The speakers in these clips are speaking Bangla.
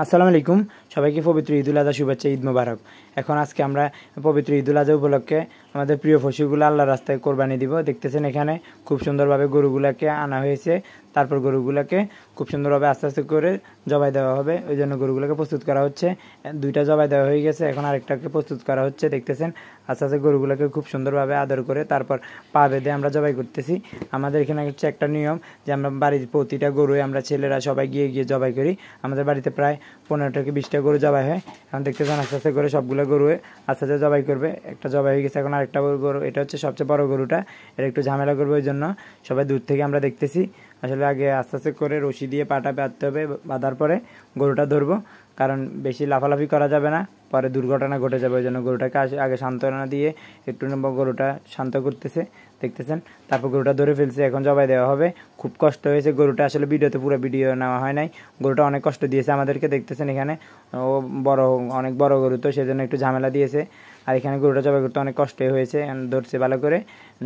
আসসালামু আলাইকুম। সবাইকে পবিত্র ঈদুল আজহা শুভেচ্ছা, ঈদ মোবারক। এখন আজকে আমরা পবিত্র ঈদুল আজহা উপলক্ষে আমাদের প্রিয় পশুগুলো আল্লাহর রাস্তায় কোরবানি দিব। দেখতেছেন এখানে খুব সুন্দরভাবে গরুগুলাকে আনা হয়েছে। তারপর গরুগুলাকে খুব সুন্দরভাবে আস্তে আস্তে করে জবাই দেওয়া হবে। ওই জন্য গরুগুলোকে প্রস্তুত করা হচ্ছে। দুইটা জবাই দেওয়া হয়ে গেছে, এখন আরেকটাকে প্রস্তুত করা হচ্ছে। দেখতেছেন আস্তে আস্তে গরুগুলোকে খুব সুন্দরভাবে আদর করে তারপর পা বেঁধে আমরা জবাই করতেছি। আমাদের এখানে হচ্ছে একটা নিয়ম যে আমরা বাড়ির প্রতিটা গরুই আমরা ছেলেরা সবাই গিয়ে গিয়ে জবাই করি। আমাদের বাড়িতে প্রায় 15 থেকে 20টা গরু জবাই হয়। এখন দেখতেছেন আস্তে আস্তে করে সবগুলো গরু আস্তে আস্তে জবাই করবে। একটা জবাই হয়ে গেছে, এখন আরেকটা গরু, এটা হচ্ছে সবচেয়ে বড় গরুটা। এটা একটু ঝামেলা করবে, ওই জন্য সবাই দূর থেকে আমরা দেখতেছি। আসলে আগে আস্তে আস্তে করে রশি দিয়ে পাটা বাঁধতে হবে, বাঁধার পরে গরুটা ধরবো, কারণ বেশি লাফালাফি করা যাবে না, পরে দুর্ঘটনা ঘটে যাবে। ওই জন্য গরুটাকে আগে সান্ত্বনা দিয়ে একটু গরুটা শান্ত করতেছে, দেখতেছেন। তারপর গরুটা ধরে ফেলছে, এখন জবাই দেওয়া হবে। খুব কষ্ট হয়েছে গরুটা, আসলে ভিডিওতে পুরো ভিডিও নেওয়া হয় নাই। গরুটা অনেক কষ্ট দিয়েছে আমাদেরকে, দেখতেছেন এখানে ও অনেক বড় গরু, তো সেজন্য একটু ঝামেলা দিয়েছে। আর এখানে গরুটা জবাই করতে অনেক কষ্টই হয়েছে, ধরছে ভালো করে,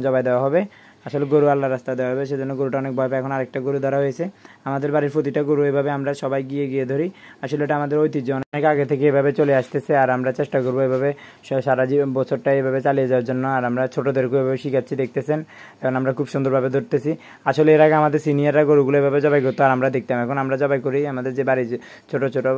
জবাই দেওয়া হবে। আসলে গরু আল্লাহ রাস্তা দেওয়া হবে, সেজন্য গরুটা অনেক ভয় পায়। এখন আরেকটা গরু ধরা হয়েছে। আমাদের বাড়ির প্রতিটা গরু এভাবে আমরা সবাই গিয়ে গিয়ে ধরি। আসলে এটা আমাদের ঐতিহ্য, অনেক আগে থেকে এভাবে চলে আসতেছে। আর আমরা চেষ্টা করবো এভাবে সারা বছরটা এভাবে চালিয়ে যাওয়ার জন্য। আর আমরা ছোটোদেরকেও এভাবে শিখাচ্ছি, দেখতেছেন। এখন আমরা খুব সুন্দরভাবে ধরতেছি। আসলে এর আগে আমাদের সিনিয়ররা গরুগুলো এভাবে জবাই করতো আর আমরা দেখতাম। এখন আমরা জবাই করি, আমাদের যে বাড়ির যে ছোটো ছোটো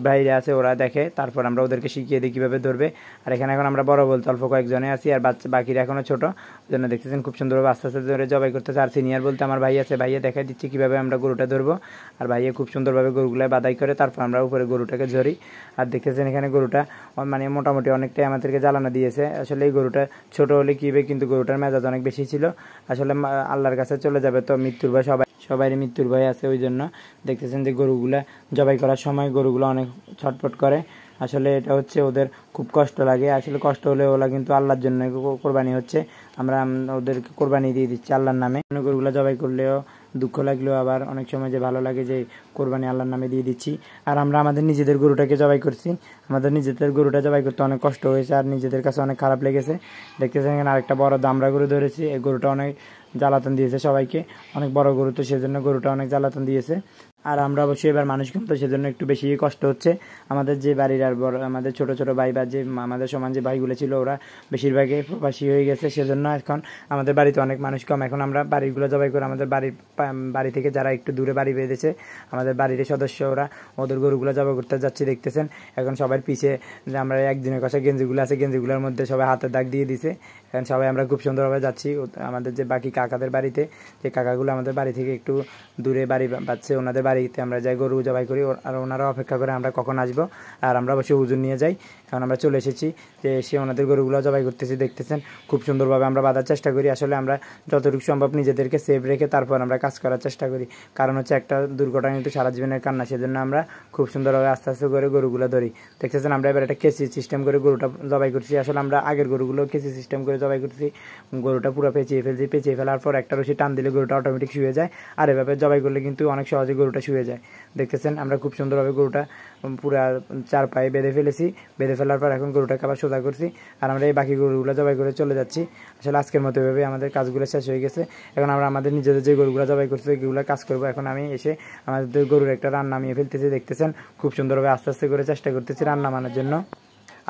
ভাইরা আছে ওরা দেখে, তারপর আমরা ওদেরকে শিখিয়ে দিই কীভাবে ধরবে। আর এখানে এখন আমরা বড় বলতে অল্প কয়েকজনে আছি, আর বাকিরা এখনও ছোটো, ওই জন্য দেখতেছেন খুব সুন্দরভাবে আস্তে আস্তে ধরে জবাই করতেছে। আর সিনিয়র বলতে আমার ভাই আছে, ভাইয়া দেখাই দিচ্ছে কীভাবে আমরা গরুটা ধরবো। আর ভাইয়া খুব সুন্দরভাবে গরুগুলো বাদাই করে তারপর আমরা উপরে গরুটাকে ধরি। আর দেখতেছেন এখানে গরুটা মানে মোটামুটি অনেকটাই আমাদেরকে জ্বালানো দিয়েছে। আসলে এই গরুটা ছোটো হলে কী হবে, কিন্তু গরুটার মেজাজ অনেক বেশি ছিল। আসলে আল্লাহর কাছে চলে যাবে, তো মৃত্যুর ভয় সবাই মৃত্যুর ভয় আছে। ওই জন্য দেখতেছেন যে গরুগুলা জবাই করার সময় গরুগুলো অনেক ছটফট করে। আসলে এটা হচ্ছে ওদের খুব কষ্ট লাগে। আসলে কষ্ট হলে ওরা কিন্তু আল্লাহর জন্য কোরবানি হচ্ছে, আমরা ওদেরকে কোরবানি দিয়ে দিচ্ছি আল্লাহর নামে। গরুগুলো জবাই করলেও দুঃখ লাগলেও আবার অনেক সময় যে ভালো লাগে যে কোরবানি আল্লাহর নামে দিয়ে দিচ্ছি। আর আমরা আমাদের নিজেদের গরুটাকে জবাই করছি। আমাদের নিজেদের গরুটা জবাই করতে অনেক কষ্ট হয়েছে আর নিজেদের কাছে অনেক খারাপ লেগেছে। দেখতেছেন এখানে আরেকটা বড় দামড়া গরু ধরেছি। এই গরুটা অনেক জ্বালাতন দিয়েছে সবাইকে, অনেক বড় গরু, তো সেজন্য গরুটা অনেক জ্বালাতন দিয়েছে। আর আমরা অবশ্যই এবার মানুষ কম, তো সেজন্য একটু বেশি কষ্ট হচ্ছে। আমাদের যে বাড়ির আর বড় আমাদের ছোট ছোট ভাই বা যে আমাদের সমান যে ভাইগুলো ছিল ওরা বেশিরভাগই প্রবাসী হয়ে গেছে, সেজন্য এখন আমাদের বাড়িতে অনেক মানুষ কম। এখন আমরা বাড়িগুলো জবাই করে আমাদের বাড়ি থেকে যারা একটু দূরে বাড়ি বেঁধেছে আমাদের বাড়ির সদস্য, ওদের গরুগুলো জবাই করতে যাচ্ছি। দেখতেছেন এখন সবার পিছে যে আমরা একদিনের কষা গেঞ্জিগুলো আছে, গেঞ্জিগুলোর মধ্যে সবাই হাতের দাগ দিয়ে দিছে। এখন সবাই আমরা খুব সুন্দরভাবে যাচ্ছি আমাদের যে বাকি কাকাদের বাড়িতে, যে কাকাগুলো আমাদের বাড়ি থেকে একটু দূরে বাড়ি পাচ্ছে, ওনাদের বাড়িতে আমরা যাই গরু জবাই করি। আর ওনারা অপেক্ষা করে আমরা কখন আসবো, আর আমরা অবশ্যই ওজন নিয়ে যাই। এখন আমরা চলে এসেছি, যে এসে ওনাদের গরুগুলো জবাই করতেছি। দেখতেছেন খুব সুন্দরভাবে আমরা বাঁধার চেষ্টা করি। আসলে আমরা যতটুকু সম্ভব নিজেদেরকে সেভ রেখে তারপর আমরা কাজ করার চেষ্টা করি, কারণ হচ্ছে একটা দুর্ঘটনা কিন্তু সারা জীবনের কান্না, সেজন্য আমরা খুব সুন্দরভাবে আস্তে আস্তে করে গরুগুলো ধরি। দেখতেছেন আমরা এবার একটা কেসি সিস্টেম করে গরুটা জবাই করছি। আসলে আমরা আগের গরুগুলো কেসি সিস্টেম করে জবাই করছি। গরুটা পুরো পেঁচিয়ে ফেলছি, পেঁচিয়ে ফেলার পর একটা রশি টান দিলে গরুটা অটোমেটিক শুয়ে যায়। আর এভাবে জবাই করলে কিন্তু অনেক সহজে গরুটা শুয়ে যায়। দেখতেছেন আমরা খুব সুন্দরভাবে গরুটা পুরো 4 পায়ে বেঁধে ফেলেছি। বেঁধে ফেলার পর এখন গরুটাকে আবার সোজা করছি, আর আমরা এই বাকি গরুগুলো জবাই করে চলে যাচ্ছি। আসলে আজকের মতো এভাবে আমাদের কাজগুলো শেষ হয়ে গেছে। এখন আমরা আমাদের নিজেদের যে গরুগুলো জবাই করছি ওইগুলো কাজ করবো। এখন আমি এসে আমাদের গরুর একটা রান্না নামিয়ে ফেলতেছি। দেখতেছেন খুব সুন্দরভাবে আস্তে আস্তে করে চেষ্টা করতেছি রান্না মানার জন্য।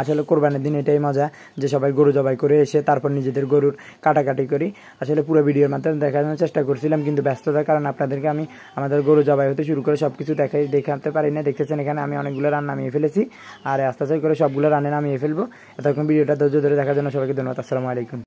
আসলে কোরবানির দিন এটাই মজা, যে সবাই গরু জবাই করে এসে তারপর নিজেদের গরুর কাটাকাটি করি। আসলে পুরো ভিডিওর মাধ্যমে দেখানোর চেষ্টা করছিলাম, কিন্তু ব্যস্ততার কারণে আপনাদেরকে আমি আমাদের গরু জবাই হতে শুরু করে সব কিছু দেখাতে পারি না। দেখতেছেন এখানে আমি অনেকগুলো রান্না নামিয়ে ফেলেছি, আর আস্তে আস্তে করে সবগুলো রান্না নামিয়ে ফেলবো। এতক্ষণ ভিডিওটা ধৈর্য ধরে দেখার জন্য সবাইকে ধন্যবাদ। আসসালামু আলাইকুম।